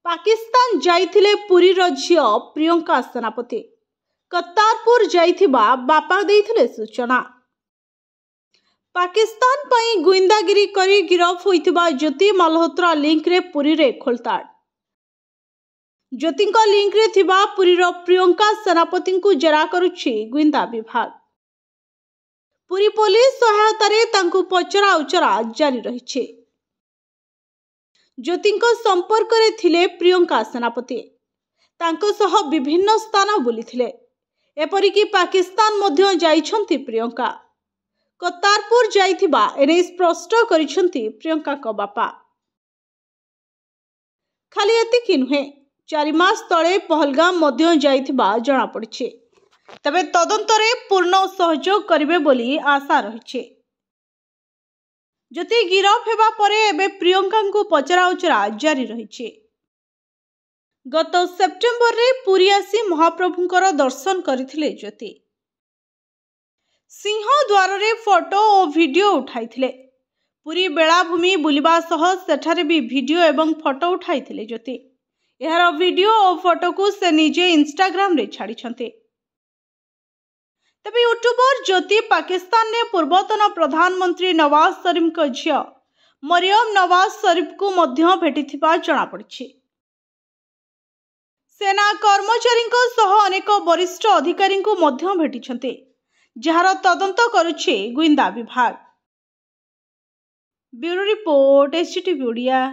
पाकिस्तान जाइथिले पुरीर झियो प्रियंका सेनापति कतारपुर जाइथिबा बापा देइथिले सूचना। पाकिस्तान पई गुइंदागिरी करी गिरफ होइथिबा ज्योति मल्होत्रा लिंक रे पुरी रे खोलताड़। ज्योतिंका लिंक रे थिबा पुरीर प्रियंका सेनापति को जरा करुछि गुइंदा विभाग। पुरी पुलिस सहायता रे तांकु पचरा उचरा जारी रहिछि। ज्योतिंको संपर्क रे थिले प्रियंका सेनापति तांको सह विभिन्न स्थान बुलिथिले। एपरिकी पाकिस्तान मध्य जाइछंती प्रियंका। कतारपुर जाइथिबा एने स्पष्ट करिछंती प्रियंका को बापा। खाली एतिकी नुहे 4 मास तळे पहलगाम मध्य जाइथिबा जणा पड़िछि। तबे तदंतरे पूर्ण सहयोग करिवे बोली आशा रहिछि। ज्योति गिरफ हेबा परे एबे प्रियंका को पचरा उचरा जारी रहिछि। गत सेप्टेम्बर रे पुरी आसी महाप्रभुंकर दर्शन करिथिले ज्योति। सिंह द्वार रे फोटो और वीडियो उठाइथिले। पुरी बेलाभूमि बुलिबा सह सेठारे भी वीडियो एवं फोटो उठाइथिले ज्योति। एहार वीडियो और फोटो को से निजे इंस्टाग्राम रे छाडिछन्ते। तबे यूट्यूबर ज्योति पाकिस्तान ने पूर्वतन प्रधानमंत्री नवाज शरीफ को झियो मरियम नवाज शरीफ को मध्य भेटिथिबा जणा पड़िछि। सेना कर्मचारी सह अनेक वरिष्ठ अधिकारी को मध्य भेटिछन्ते, जहार तदंत करुछि गुइंदा विभाग। Bureau report STV Odia.